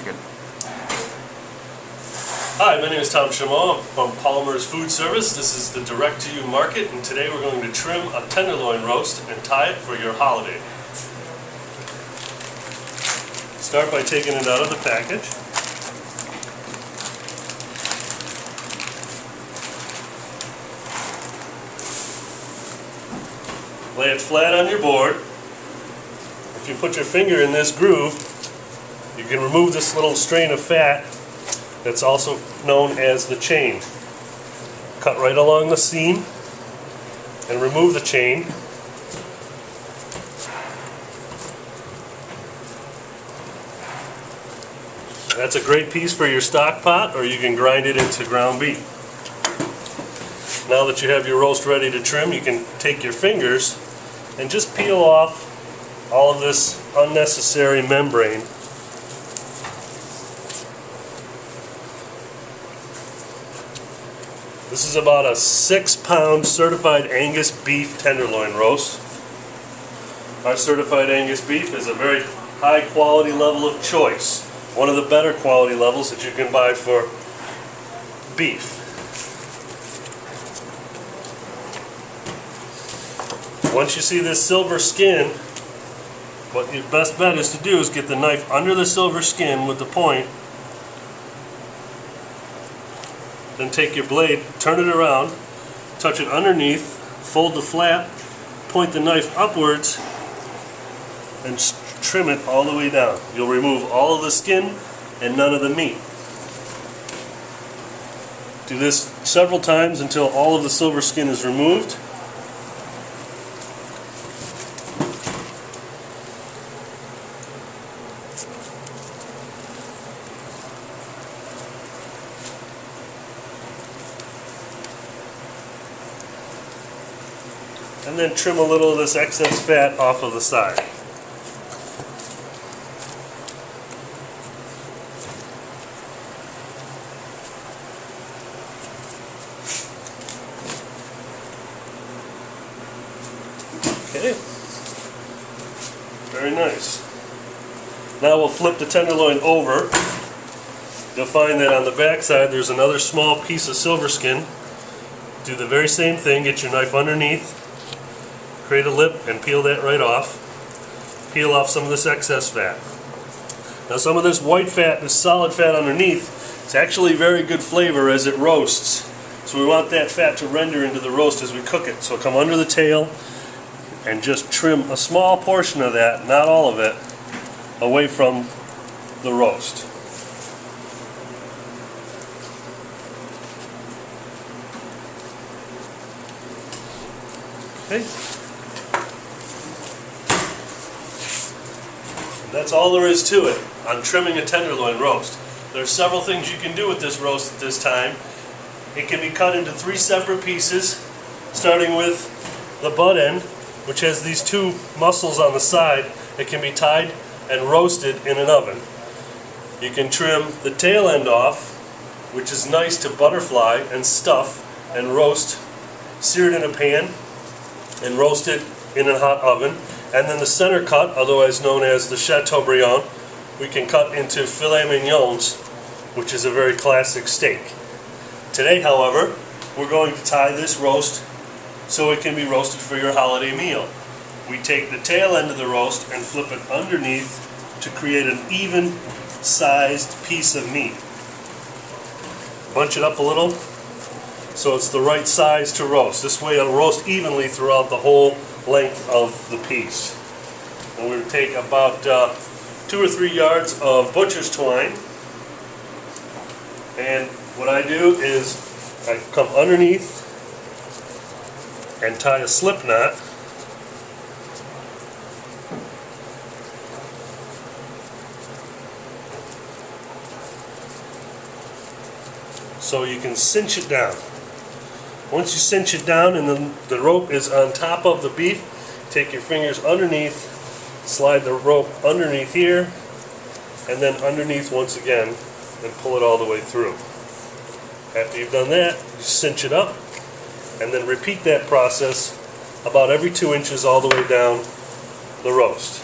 chicken. Hi, my name is Tom Chameau. I'm from Palmer's Food Service. This is the direct-to-you market, and today we're going to trim a tenderloin roast and tie it for your holiday. Start by taking it out of the package. Lay it flat on your board. If you put your finger in this groove, you can remove this little strain of fat that's also known as the chain. Cut right along the seam and remove the chain. That's a great piece for your stock pot, or you can grind it into ground beef. Now that you have your roast ready to trim, you can take your fingers and just peel off all of this unnecessary membrane. This is about a 6-pound certified Angus beef tenderloin roast. Our certified Angus beef is a very high quality level of choice. One of the better quality levels that you can buy for beef. Once you see this silver skin, what your best bet is to do is get the knife under the silver skin with the point. Then take your blade, turn it around, touch it underneath, fold the flap, point the knife upwards, and trim it all the way down. You'll remove all of the skin and none of the meat. Do this several times until all of the silver skin is removed. And then trim a little of this excess fat off of the side. Okay, very nice. Now we'll flip the tenderloin over. You'll find that on the back side there's another small piece of silver skin. Do the very same thing, get your knife underneath, create a lip and peel that right off. Peel off some of this excess fat. Now some of this white fat, this solid fat underneath, it's actually very good flavor as it roasts. So we want that fat to render into the roast as we cook it. So come under the tail and just trim a small portion of that, not all of it, away from the roast. Okay. That's all there is to it on trimming a tenderloin roast. There are several things you can do with this roast at this time. It can be cut into 3 separate pieces, starting with the butt end, which has these 2 muscles on the side that can be tied and roasted in an oven. You can trim the tail end off, which is nice to butterfly and stuff and roast, sear it in a pan and roast it in a hot oven. And then the center cut, otherwise known as the Chateaubriand, we can cut into filet mignons, which is a very classic steak. Today, however, we're going to tie this roast so it can be roasted for your holiday meal. We take the tail end of the roast and flip it underneath to create an even sized piece of meat. Bunch it up a little so it's the right size to roast. This way it'll roast evenly throughout the whole length of the piece. And we'll take about 2 or 3 yards of butcher's twine, and what I do is I come underneath and tie a slip knot so you can cinch it down. Once you cinch it down and the rope is on top of the beef, take your fingers underneath, slide the rope underneath here, and then underneath once again, and pull it all the way through. After you've done that, you cinch it up, and then repeat that process about every 2 inches all the way down the roast.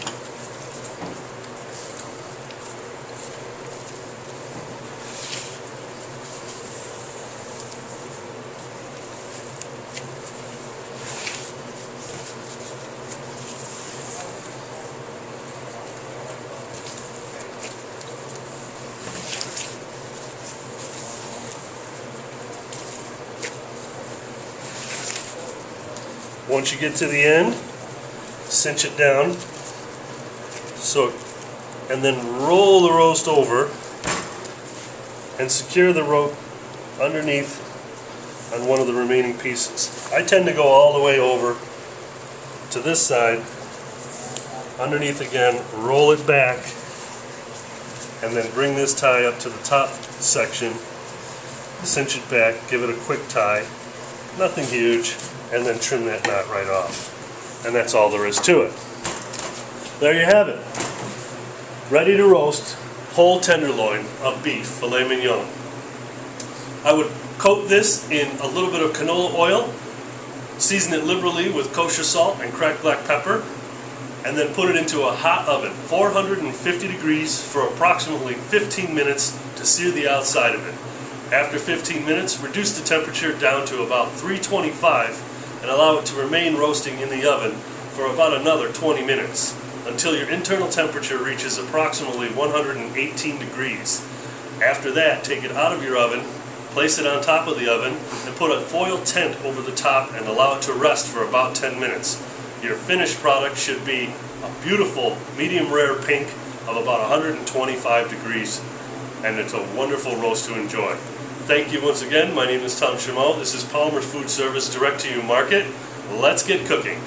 Once you get to the end, cinch it down, and then roll the roast over and secure the rope underneath on one of the remaining pieces. I tend to go all the way over to this side, underneath again, roll it back, and then bring this tie up to the top section, cinch it back, give it a quick tie, nothing huge, and then trim that knot right off. And that's all there is to it. There you have it. Ready to roast whole tenderloin of beef filet mignon. I would coat this in a little bit of canola oil, season it liberally with kosher salt and cracked black pepper, and then put it into a hot oven, 450 degrees, for approximately 15 minutes to sear the outside of it. After 15 minutes, reduce the temperature down to about 325 and allow it to remain roasting in the oven for about another 20 minutes until your internal temperature reaches approximately 118 degrees. After that, take it out of your oven, place it on top of the oven, and put a foil tent over the top and allow it to rest for about 10 minutes. Your finished product should be a beautiful medium rare pink of about 125 degrees, and it's a wonderful roast to enjoy. Thank you once again. My name is Tom Chameau. This is Palmer's Food Service Direct to You Market. Let's get cooking.